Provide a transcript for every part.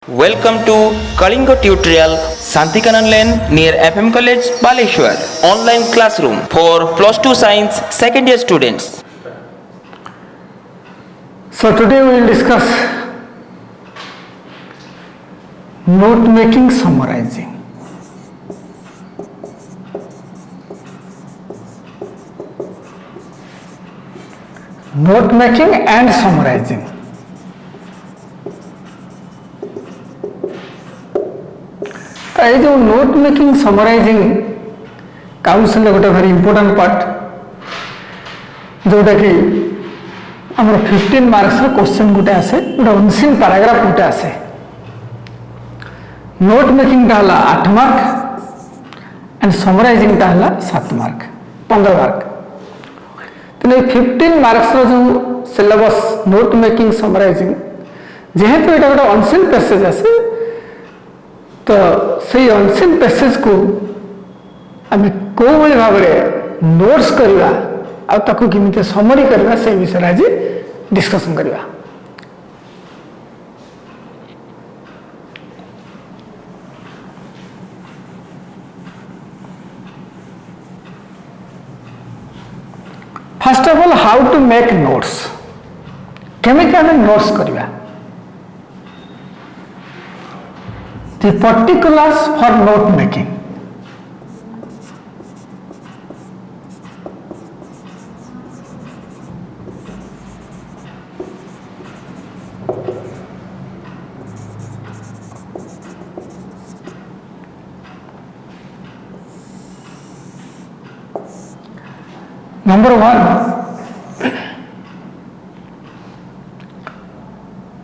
Welcome to Kalinga Tutorial Santikanan Lane near FM College Baleshwar. Online classroom for plus 2 science second year students. So today we will discuss note making summarizing. Note making and summarizing. तो ये जो note making summarising council गोटे भारी important part जोटा कि आम 15 marks question गोटे आसे गोटे अनसीन पैराग्राफ गोटे आसे नोट मेकिंग टा 8 मार्क एंड समराइजिंग टा 7 मार्क 15 मार्क। तो 15 मार्क्स जो सिलेबस नोट मेकिंग समराइजिंग जेहेतु ये गोटे अनसीन पैसेज आसे तो से अनसीन पैसेज को आम कौ भाव में नोट्स करवा आकु केमी समरी करवा से विषय आज डिस्कसन करवा। First of all how to make notes केमी आम नोट्स करवा the particulars for note making. Number 1,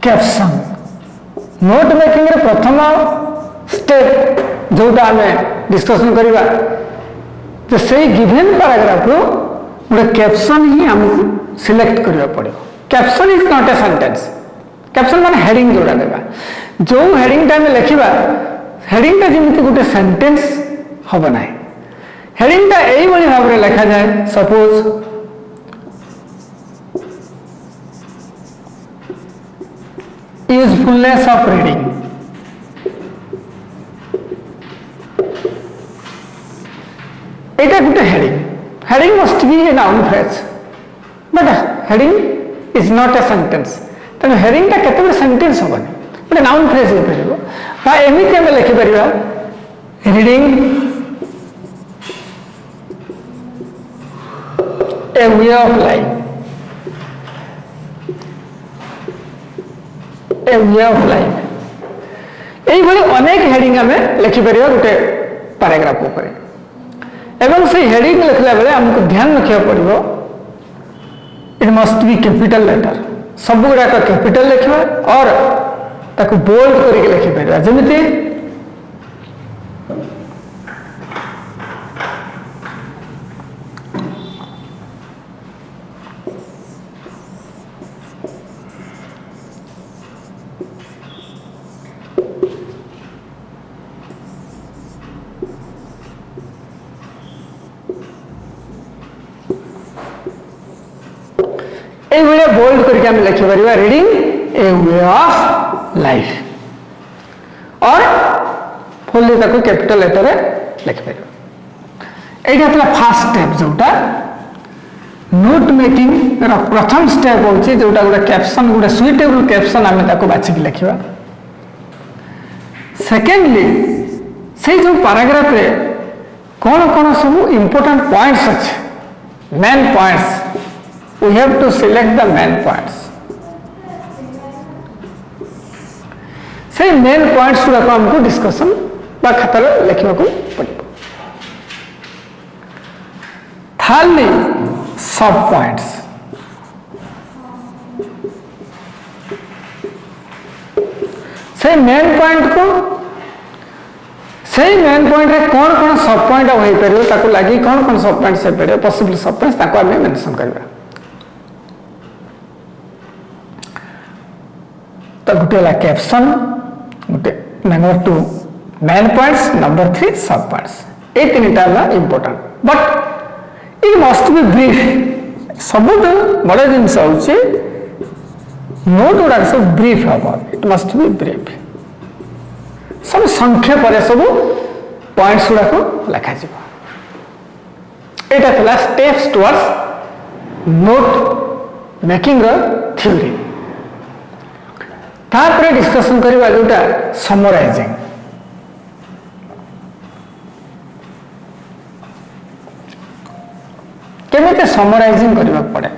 caption. Note making रे प्रथम स्टेप जोटा आम डिस्कसन करवा तो से गिवन पैराग्राफ रो गोटे कैप्शन ही आमको सिलेक्ट करबा पड़ो। Caption is not a sentence. Caption माने हेडिंग जोड़ा देबा जो हेडिंग टा में लिखिबा हेडिंग टा जेमिति गोटे सेंटेंस होबा नाही। हेडिंग टा एई बळी भाव रे लिखा जाय suppose usefulness of reading. It is a heading. Heading must be a noun phrase, but heading is not a sentence. तो heading टा केते sentence होबनी बट noun phrase हो परिबो बा एमिति हम लिखि परिबा reading a way of life. A way of life यही अनेक हेडिंग आम लिखिपर गोटे पैराग्राफ उपर एवं से हेडिंग लिखला बेले हमको ध्यान रखा पड़ो it must be capital letter सब गुड़ाक कैपिटल लिखा और ताको बोल्ड करके लिखिपर जमीती बोल्ड करके हम लिखिपर reading a way of life और फुल्ली ताको कैपिटल लेटर लिखिपर। एटा था फर्स्ट स्टेप जोटा नोट मेकिंग रा प्रथम स्टेप होची जोटा गोटे कैप्शन गोटे सुइटेबल कैप्शन आमे ताको बाछिक लिखिबा। सेकेंडली से जो पैराग्राफ रे कौन कौन सब इंपोर्टेंट पॉइंट्स अच्छे main points we have to select the main points. से मेन पॉइंट्स गुड़ा हमको डिस्कशन बा खातार लिखा पड़ो। थाली सब पॉइंट्स से मेन पॉइंट को से मेन पॉइंट रे कौन कौन सब पॉइंट हो पारिबो ताको लागि कौन कौन सब पॉइंट्स हो पारिबो पॉसिबल सब पॉइंट्स ताको हमें मेंशन करबा। तो गोटे कैप्शन गोटे नंबर 2 मेन पॉइंट्स नंबर 3 सब पॉइंट्स ये तीन टा important but it must B brief सब बड़ जिनस हूँ नोट गुड़ा सब ब्रीफ हम इट मस्ट बी ब्रीफ संक्षेप सब पॉइंट्स गुड़ा को लिखा एटा थिला steps towards note making theory तापर डिस्कशन करबा जोटा समराइजिंग केमिते समराइजिंग करबा पड़े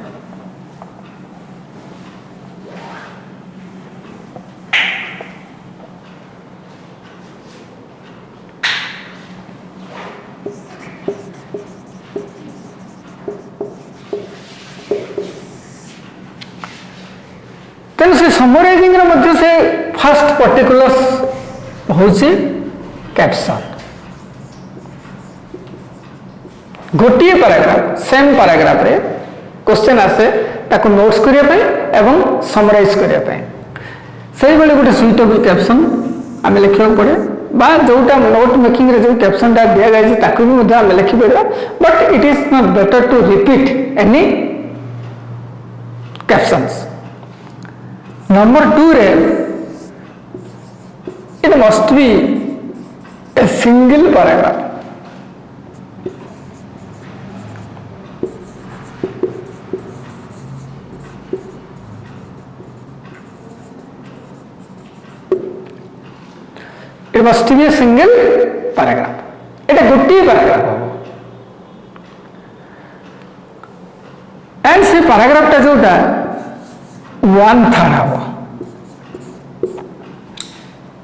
तेणु से समराइजिंग मध्य से फर्स्ट पर्टिकुलर्स होची कैप्शन गोटे पैराग्राफ सेम पैराग्राफ रे क्वेश्चन आसे ताको नोट्स करिया पे एवं समराइज करिया पे सही बेले गोटे सुइटेबल कैप्शन आमे लिखिया पड़े बा जोटा नोट मेकिंग रे जो कैप्शन टा दिया जाय ताको भी मध्ये आमे लिखि परबा but it is not better to repeat any captions Number 2 रे it must be a single paragraph. It must be a single paragraph. এটা গোটিয়ে প্যারাগ্রাফ হবো and সেই প্যারাগ্রাফটা যেটা 1/3 हम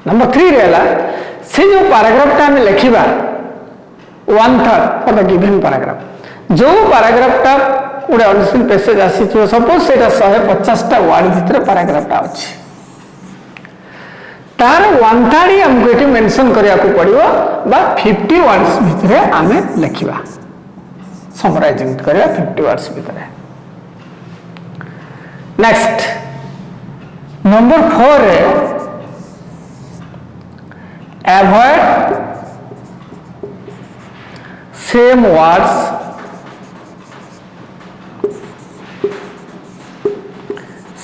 नंबर 3 रहला से जो पैराग्राफ टा हमें लिखिबा 1/3 फॉर द गिवन पैराग्राफ जो पैराग्राफ टा उडे ऑडिशन पैसेज आसी छ सपोज सेटा 150 टा वर्ड भीतर पैराग्राफ टा अछि तार 1/3 हमको एठी मेंशन करिया को पड़िबो बा 50 वर्ड्स भीतर हमें लिखिबा समराइजिंग करिया 50 वर्ड्स भीतर नेक्स्ट नंबर 4 है avoid same words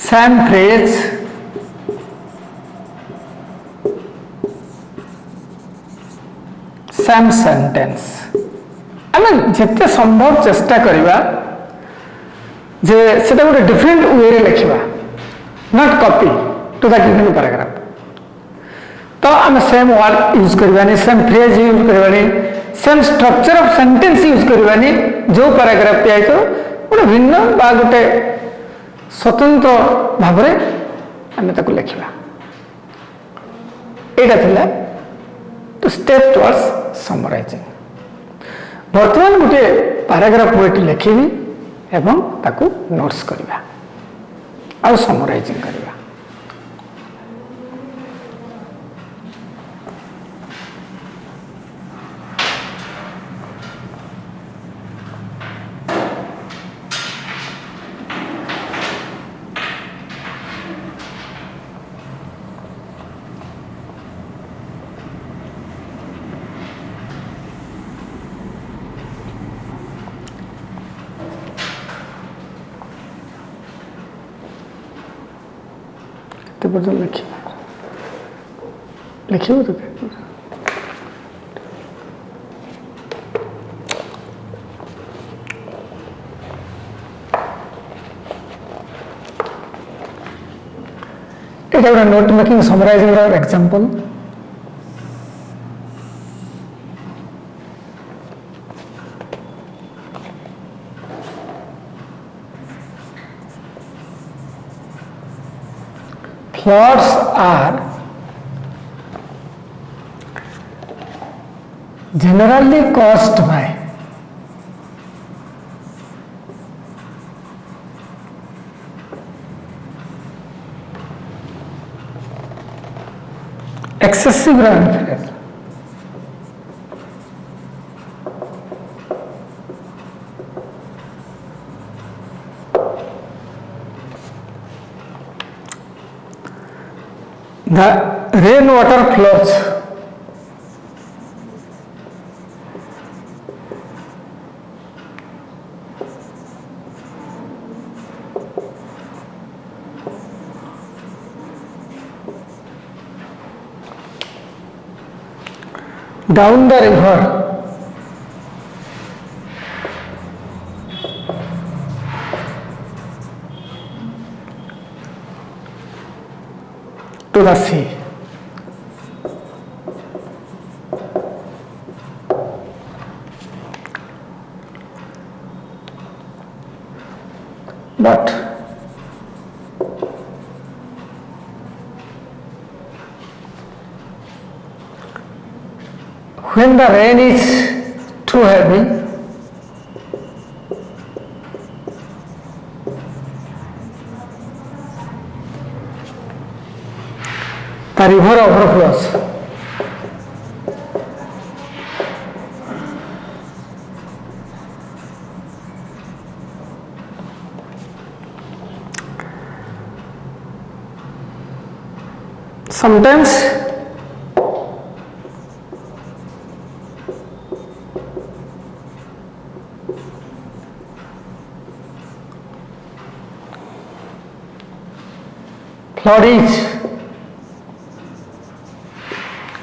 same phrase same sentence आम जिते संभव चेष्टा करिबा जे सेटा गोटे डिफरेंट वे रे लिखिबा not copy to the given paragraph तो आम सेम वर्ड यूज करबानी सेम फ्रेज यूज करबानी same structure of sentence use करबानी जो पैराग्राफ पे आइतो गोटे भिन्न बा गोटे स्वतंत्र भाव रे आम ताको लिखिबा एटा थिला टू स्टेप टुवर्ड्स समराइजिंग वर्तमान गोटे पैराग्राफ वेट लिखिबी एवं ताकू नोट्स करबा और समराइजिंग करबा बदल लिखिए तो এটা note making summarising example floods are generally caused by excessive rainfall, the rainwater flows down the river to the sea. But when the rain is too heavy, the river overflows. Sometimes flood is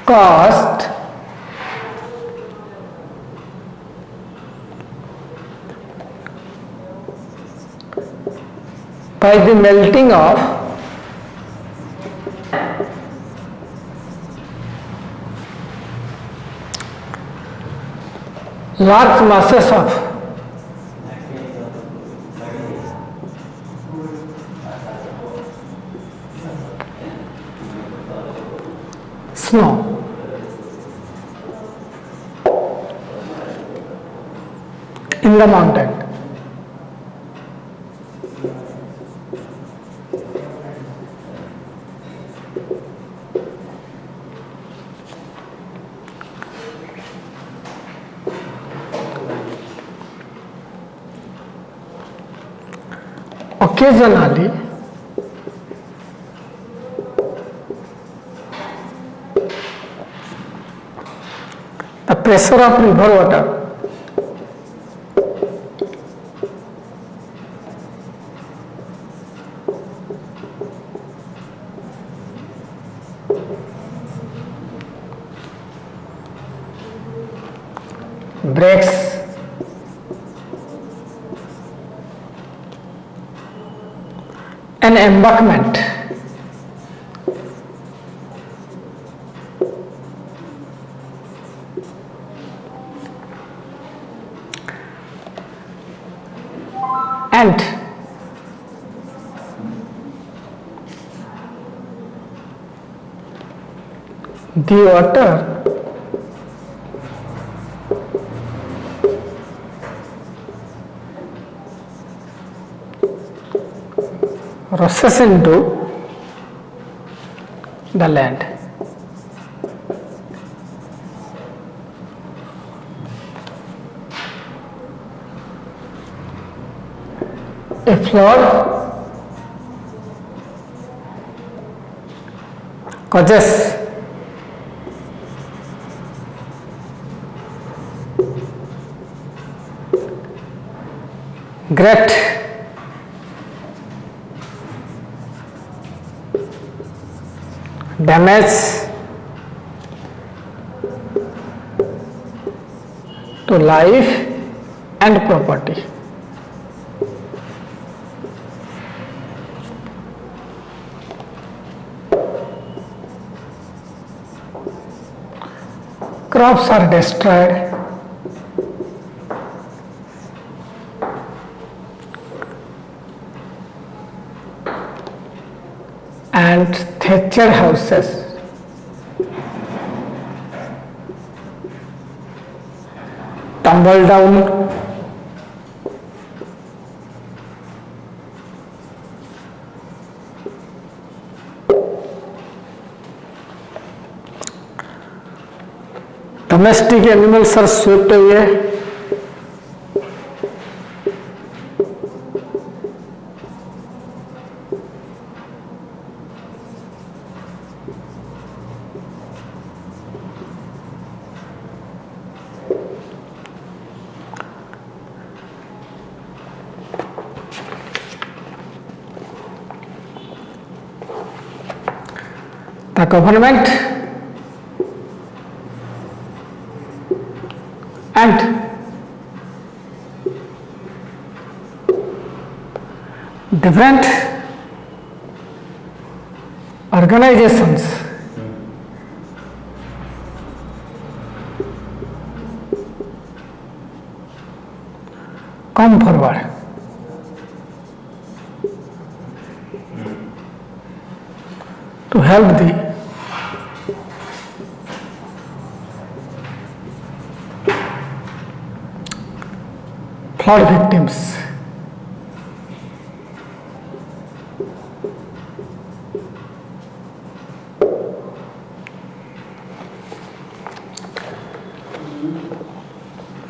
caused by the melting of large masses of snow. In the mountain. Occasionally, the pressure of river water breaks an embankment and the water rushes into the land. A flood causes great damage to life and property. Crops are destroyed, and thatched houses tumble down. Domestic animals are swept away. The government different organizations come forward to help the flood victims.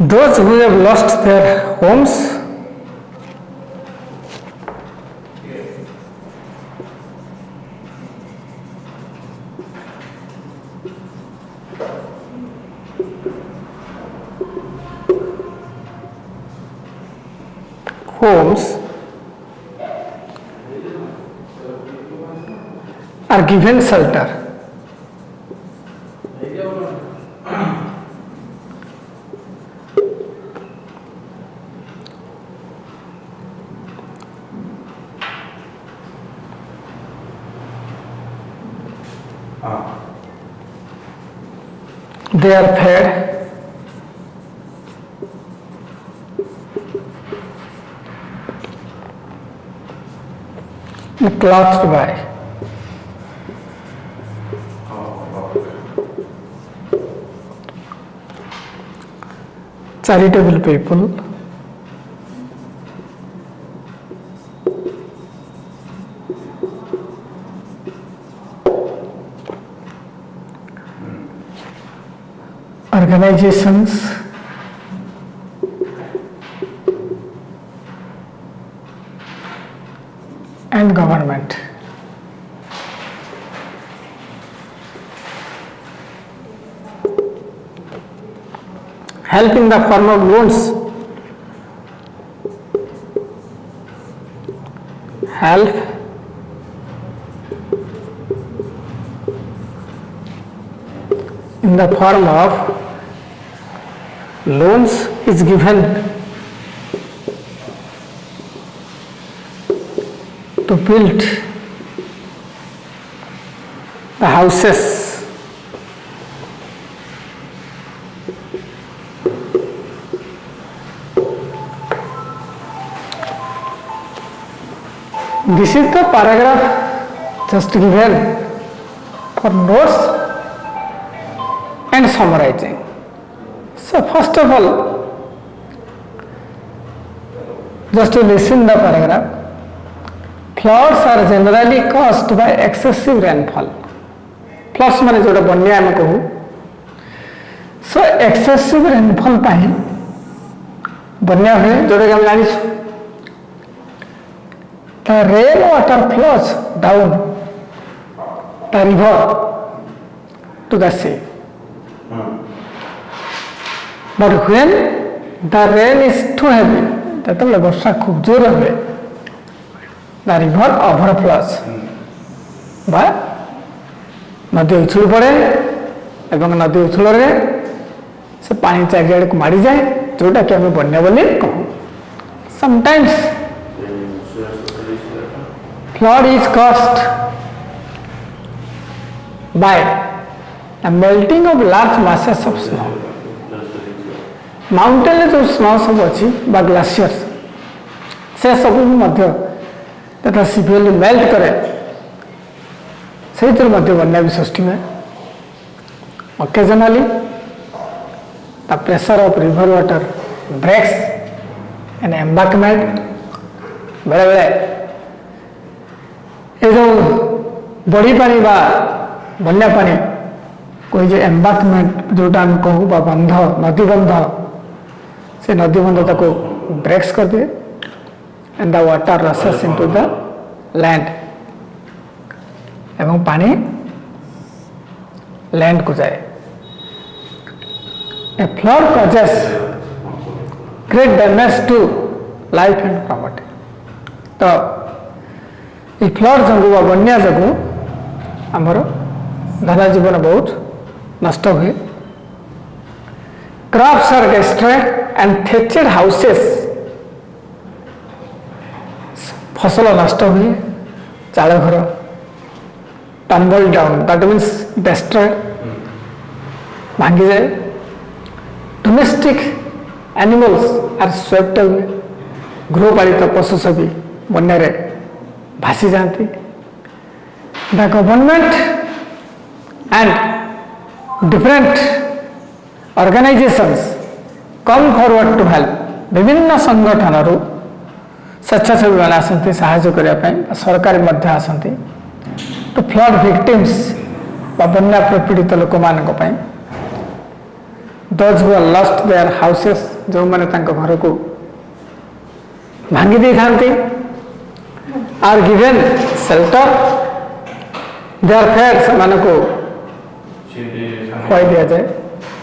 Those who have lost their homes, are given shelter. They are fed, and clothed by charitable people, organizations, and government. Help in the form of loans, help in the form of loans is given to build the houses This is the paragraph just given for notes and summarizing. So first of all, just to listen the paragraph. Floods are generally caused by excessive rainfall. Floods माने जोड़ा बन्या में कहूँ. So excessive rainfall पाही बन्या हुए जोड़े हम जानी the rain water flows down the river to the sea. But when the rain is too heavy, যেତେବେଳେ ବର୍ଷା খুব ଜୋର ହୁଏ, the river overflows. ବା ନଦୀ ଉଛୁଳି ପଡ଼େ ଏବଂ ନଦୀ ଉଛୁଳରେ ସେ ପାଣି ଚାରିଆଡ଼କୁ ମାଡ଼ିଯାଏ, ଯୋଉଟାକି ଆମେ ବନ୍ୟା ବୋଲି କହୁ. Sometimes flood is caused by the melting of large masses of snow. Mountain जो snow सब अच्छी बा glaciers से सब भी मध्य तथा severely melt करे सही तरह मध्य बन्या भी सृष्टि में. Occasionally the pressure of river water breaks an embankment. बड़े बड़े ये जो बड़ी पानी बा बन्या पानी कोई जो एम्बार्कमेंट जोटा हम कहूँ बा बंध नदी बंध से नदी बंध तक ब्रेक्स कर दिए and the water rushes into the land एवं पानी लैंड को जाए. A flood causes great damage to life and property. तो ये फ्लड जो बा बन्या जो आमर धन जीवन बहुत नष्ट हुए. Crops are destroyed and thatched houses फसल नष्ट हुए, चाल घर tumble down that means destroyed भांगी जाए, domestic animals are swept away, गृहपालित पशु सभी बन्या भासी जाती। The government and different organisations come forward to help, विभिन्न संगठन स्वेच्छासेवी मैंने आसती साहाय्य करने, सरकार मध्य आसती टू फ्लड विक्टिम्स बन्या प्रपीड़ित लोक मान those who lost their houses, जो मैंने घर को भांगी दे थांती, are given shelter, they're fed से खुआई दि जाए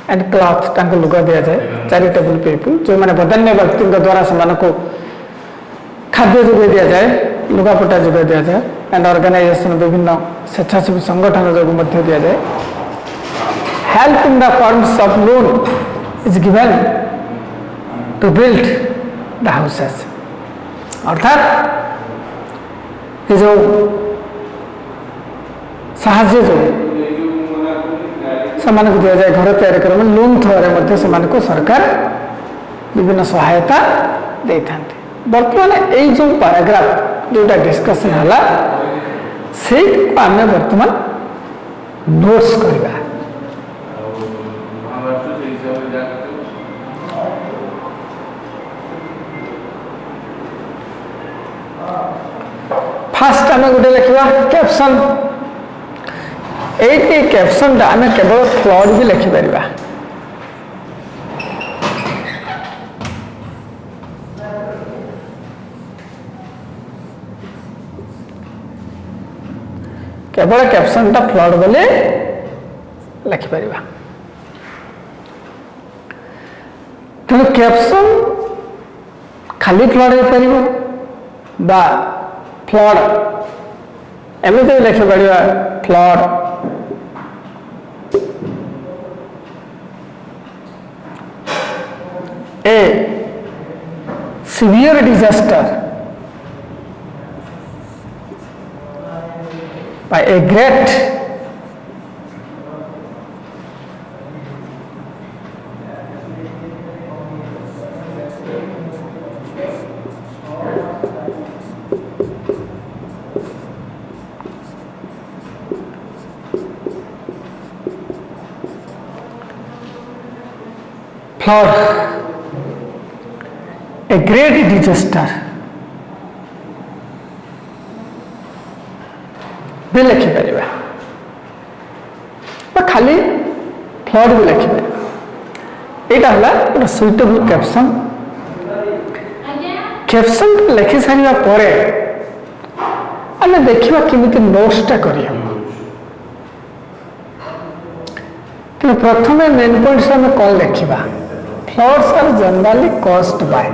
एंड क्लॉथ लुगा दि जाए, चैरिटेबल पीपल जो मैंने बदान्य व्यक्ति द्वारा से खाद्य जोगे दि जाए, लुगापटा जोगे दि जाए एंड ऑर्गेनाइजेशन विभिन्न स्वेच्छासेवी संगठन जो दि जाए। Help in the forms of loan is given to build the houses, अर्थात ये जो साहाय्य जो से दि जाए घर तैयारी कर लोन थ्रो से सरकार विभिन्न सहायता दे था। बर्तमान यही जो पैराग्राफ जोटा डिस्कसन है से आम बर्तमान नोट्स करवा। फास्ट आम गोटे लिखा कैप्शन, ये कैप्शन आम केवल फ्लड भी लिखिपर, केवल कैप्शन टा फ्लड बोले लिखिपर। तेणु कैप्शन खाली फ्लड हो पार बा फ्लड एमती भी लिखिपर, flood a severe disaster by a great flood, a great disaster भी लिखिपर, खाली फ्लड भी लिखिपर। यहाँ है गोटे सुइटेबल कैप्शन। कैप्शन लिखि सारा पर आम देखा केमी नोट्सटा कर। प्रथम मेन पॉइंट्स आम कौन लिखा, floods are generally caused by,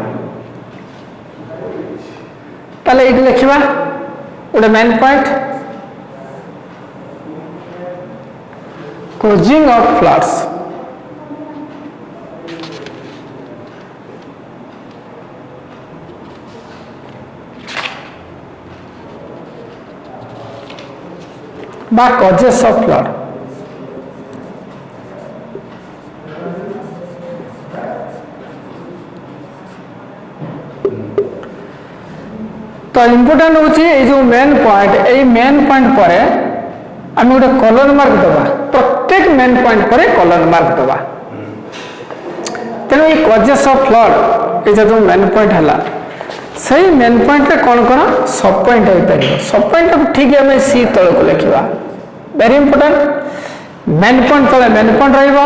ताले ये लिखा गोटे main point causing of floods, by causes of flood। तो इम्पोर्टेंट होची ये जो मेन पॉइंट, ये मेन पॉइंट पर आम गोटे कलर मार्क दबा, प्रत्येक मेन पॉइंट पर कलर मार्क दबा। तेणु ये कजेस ऑफ फ्लड ये जो मेन पॉइंट है से मेन पॉइंट कौन कौन सब पॉइंट हो पार, सब पॉइंट ठीक आम सी तल को लिखा, वेरी इंपोर्टेंट। मेन पॉइंट तले मेन पॉइंट रहा,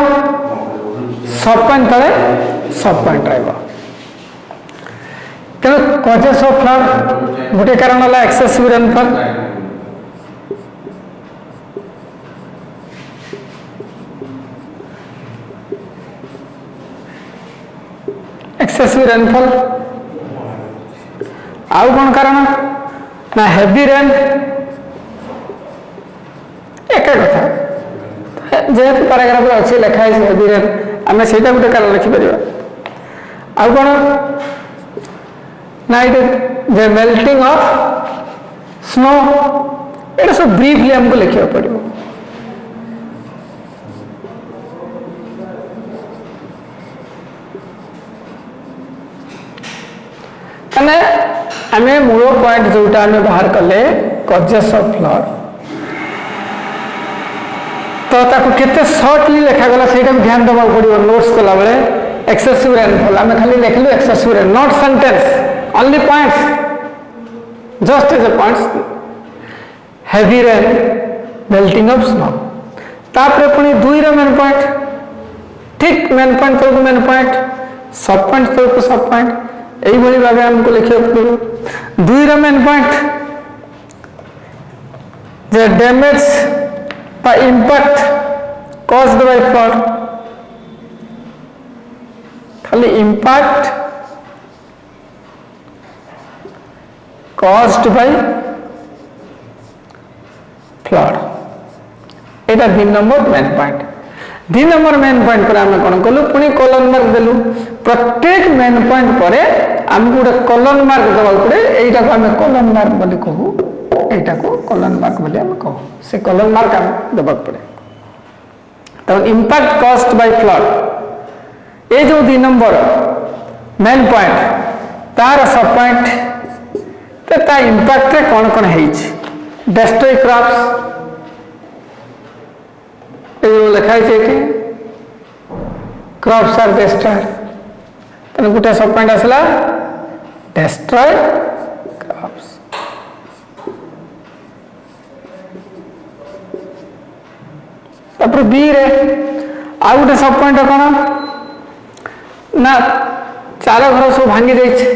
सब पॉइंट तले सब पॉइंट रहा। तेणु कजेस ऑफ फ्लड गोटे कारण है एक्सेसिव रेनफॉल, एक्सेसिव रेनफॉल। आउ कौन कारण ना हेवी रेन, एक कथा जेहेतु पैराग्राफ अच्छी लिखाई हेवी रेन आम से गोटे कारण लिखिपर। आउ कौन ना ये द मेल्टिंग ऑफ स्नो ये सब ब्रीफली हमको लिखा पड़ो आम मूल पॉइंट जोटा आम बाहर कले कजेस ऑफ फ्लड तो ताको केते शॉर्टली लिखागला से ध्यान देवा पड़ो नोट्स कला बेले एक्सेसिव रेनफॉल आम खाली लिखलु excessive rain not sentence only points just as a points heavy rain melting of snow तापर पुणी दुई रो मेन पॉइंट ठीक मेन पॉइंट तो मेन पॉइंट सब पॉइंट तो सब पॉइंट यही भाई भाव हमको लिखा पड़ो दुई रो main point the damage by impact caused by flood खाली impact caused by flood Etah 3 number main point 3 number main point पर आम कौन कलु पुणी कॉलन मार्क देलु प्रत्येक मेन पॉइंट पर आमको गोटे कॉलन मार्क देवा पड़े एटा को आम कॉलन मार्क बोली कहू एटा को कॉलन मार्क बोली आम कहू से कॉलन मार्क आम देवा पड़े तो इम्पैक्ट कॉज्ड बाय फ्लड ये जो 2 नंबर मेन पॉइंट तार सब पॉइंट तो ता इम्पैक्ट रे कौन कौन है डेस्ट्रॉय क्रॉप्स लिखा है क्रॉप्स आर डिस्ट्रॉयड तेना गोटे सब पॉइंट आसला डिस्ट्रॉय क्रॉप्स तापर बी रे आ गोटे सब पॉइंट कौन ना चार घर सब भांगी जाइए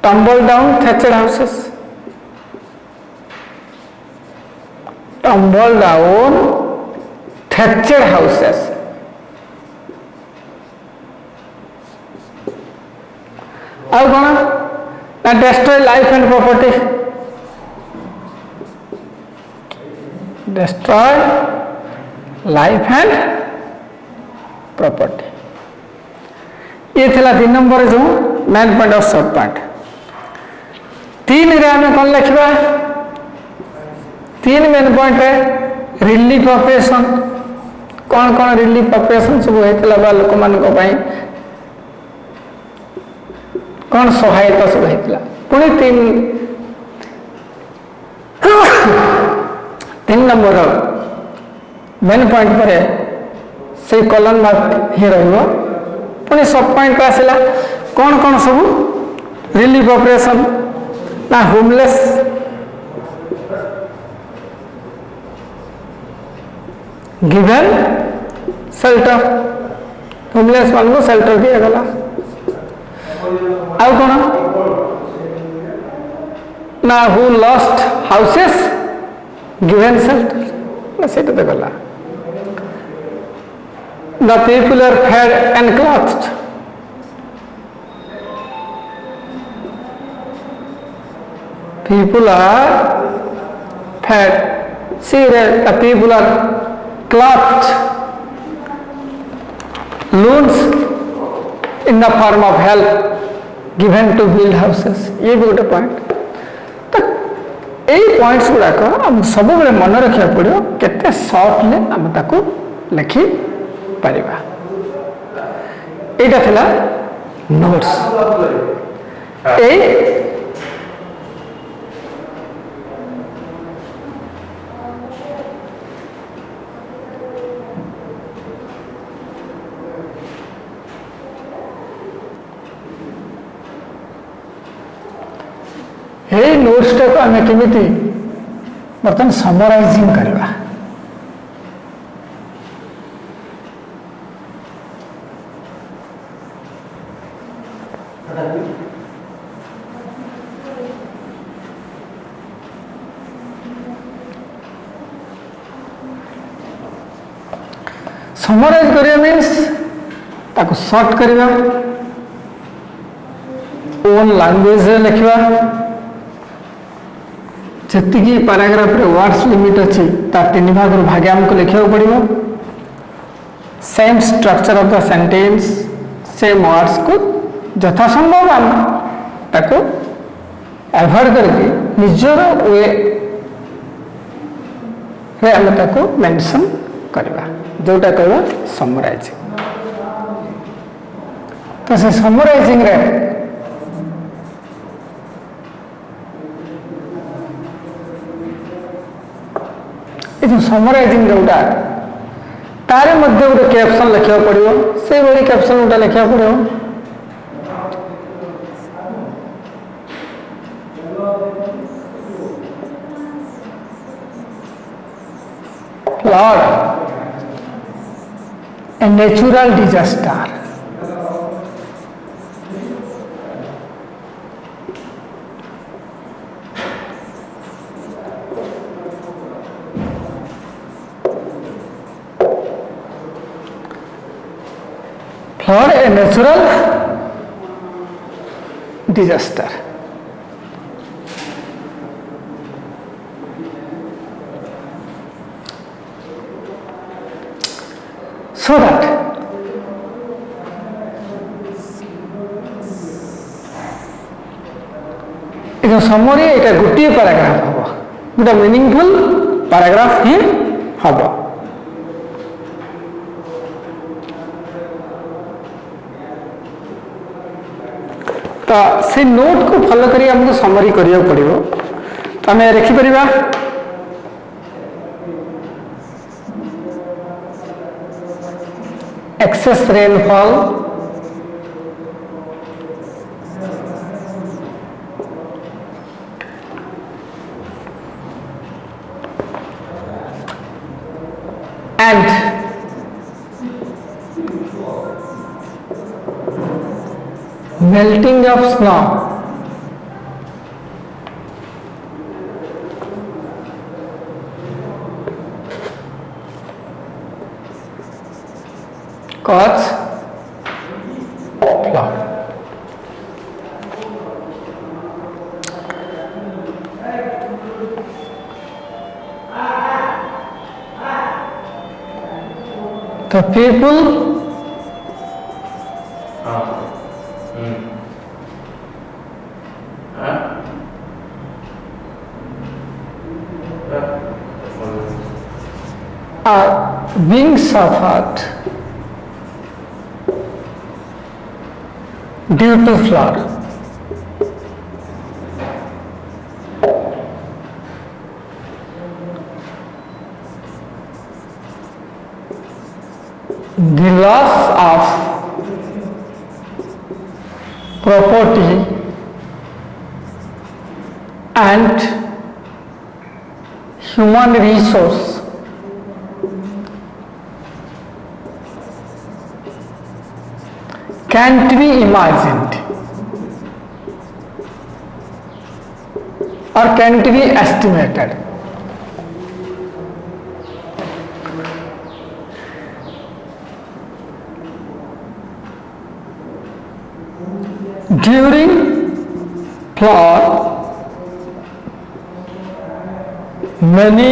tumble down thatched houses tumble down thatched houses ଆଉ କଣ ନା destroy life and property destroy life and property ये थिला 3 नंबर जो मेन पॉइंट ऑफ सब पॉइंट 3 रे हमें कौन लिखबा 3 मेन पॉइंट है रिलीफ ऑपरेशन कौन कौन रिलीफ ऑपरेशन सब होता बा लोक मान कौन सहायता सब होता पुणी 3 नंबर मेन पॉइंट पर से कॉलन मार्क ही रहिबो पुणी सब पॉइंट आसला कौन कौन सब रिलीफ ऑपरेशन ना होमलेस गिवन शेल्टर होमलेस मान को शेल्टर दिया गला आउ कौन ना who lost houses given shelter ना सेटा देखला the people are fed and clothed people are fed see the people are clothed loans in the form of help given to build houses ये भी गोटे पॉइंट तो यही पॉइंट्स गुड़ाक आम सब बेले मन रखा पड़ो केते शॉर्टली आम ताको लिखि परिबा एटा थिला नोट्स ए नोट्स टाक आम केमी बर्तमान समराइजिंग करवा समराइज करिया मीन्स ताको शॉर्ट करवा ओन लैंग्वेज रे लिखवा जी पैराग्राफ रे वर्ड्स लिमिट अच्छी 3 भाग भागे आमको लिखा पड़ो same structure of the sentence same words को ଯଥାସମ୍ଭବ ଆମେ ତାକୁ ଆଭଏଡ୍ କରିକି ନିଜର ୱେରେ ଆମେ ତାକୁ ମେନସନ୍ କରିବା, ଯେଉଁଟା କହିବା ସମରାଇଜିଂ। ତ ସେ ସମରାଇଜିଂରେ ଏ ଯେଉଁ ସମରାଇଜିଂ ଯେଉଁଟା ତାର ମଧ୍ୟ ଗୋଟେ କ୍ୟାପସନ୍ ଲେଖିବାକୁ ପଡ଼ିବ, ସେଇଭଳି କ୍ୟାପସନ୍ ଗୋଟେ ଲେଖିବାକୁ ପଡ଼ିବ। Flood, a natural disaster. Flood, a natural disaster. So that ଏ ଯେଉଁ ସମରି ଏଇଟା ଗୋଟିଏ ପାରାଗ୍ରାଫ ହବ, ଗୋଟେ ମିନିଂଫୁଲ ପାରାଗ୍ରାଫ ହିଁ ହବ। ତ ସେ ନୋଟକୁ ଫଲୋ କରି ଆମକୁ ସମରି କରିବାକୁ ପଡ଼ିବ। ତ ଆମେ ଲେଖିପାରିବା excess rainfall and melting of snow cause flood. The people are being suffered due to flood. The loss of property and human resource can't be imagined or can't be estimated. During flood, many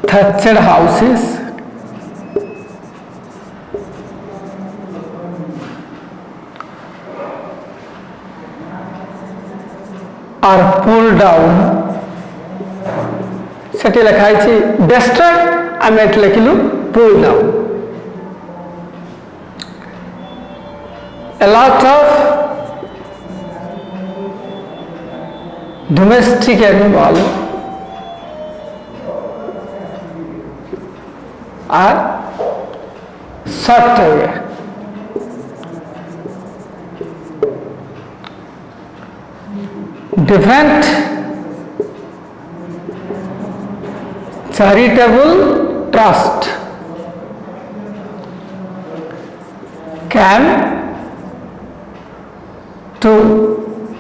thatched houses are pulled down. सेठी लिखा है destroyed, आम eight लिखिलु pulled down. A lot of domestic animals are swept away. Different charitable trust can to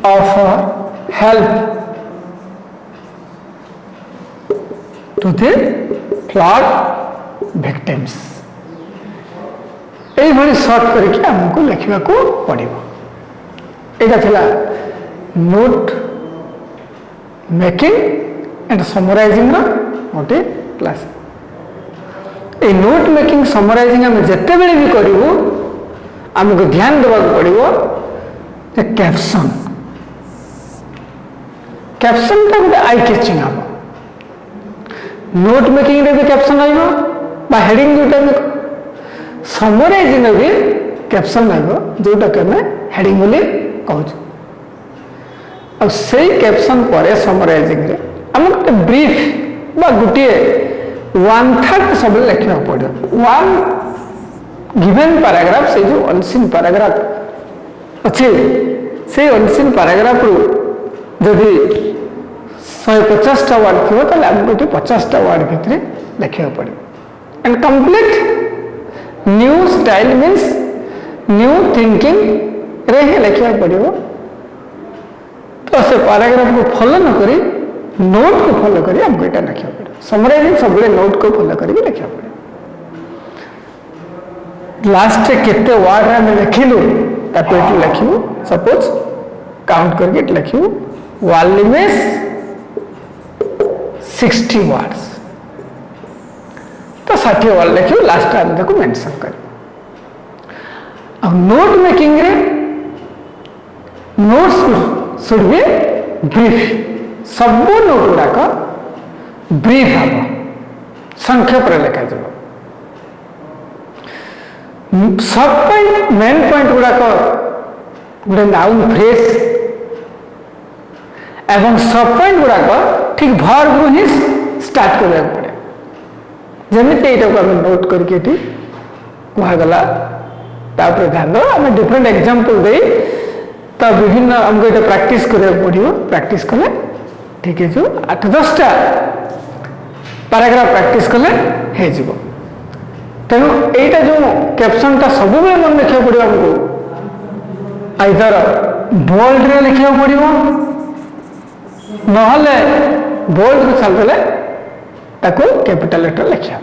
offer help to the flood victims. এইভাবে sort করিকি আমাকে লেখিବାକୁ পড়িব। এটা ଥିଲା note making and সমরাইজিং ର ଗୋଟେ କ୍ଲାସ୍। এই নোট মেকিং সমরাইজিং ଆମେ ଯେତେବେଳେ ବି କରିବୁ आमको ध्यान देवा पड़ो जे कैप्शन कैप्शन टा गोटे आई कैचिंग हम नोट मेकिंग रे भी कैप्शन आइबो बा हेडिंग जोटा समराइजिंग भी कैप्शन आइबो जोटा के हमें हेडिंग बोली कहूँ और से कैप्शन पर समराइजिंग रे हम गोटे ब्रीफ बा गोटे 1/3 सब लिखा पड़ो वन गिवन पैराग्राफ से जो अनसीन पैराग्राफ अच्छे से अनसीन पैराग्राफ रु जदि 150 टा वर्ड थी तो आमको 50 टा वर्ड भितर लिखा पड़ो and complete new style means new thinking रे ही लिखा पड़ो तो से पैराग्राफ को फॉलो न करी नोट को फॉलो करी हमको यहाँ लिखा पड़ो समराइजिंग सब नोट को फॉलो करके लिखा पड़ो लास्ट केते वर्ड रे मैं लिखिलु ताको एटी लिखिबो सपोज काउंट करके लिखिबो वॉल्यूम इज 60 वर्ड्स तो 60 वर्ड लिखिबो लास्ट टाइम ताको मेंशन कर अब नोट मेकिंग रे नोट्स शुड बी ब्रीफ सब नोट गुड़ा का ब्रीफ हम संक्षेप रे लिखा जाबो सब मेन पॉइंट गुड़ाक गोटे नाउन फ्रेज एवं सब पॉइंट गुड़ाक ठीक भर्ब रु ही स्टार्ट करने पड़े जमीती यहाँ को आम नोट करके कहगला ध्यान दो आम डिफरेंट एग्जांपल दे तो विभिन्न आमको ये प्रैक्टिस करा पड़ो प्रैक्टिस कले ठीक है जो 8-10टा पैराग्राफ प्रैक्टिस कले हो तेणु यहीटा जो कैप्शन टा सब मन लिखा पड़ो आमको आइदर बोल्ड रे लिखा पड़ो ना बोल्ड को छाड़देले कैपिटल लेटर लिखा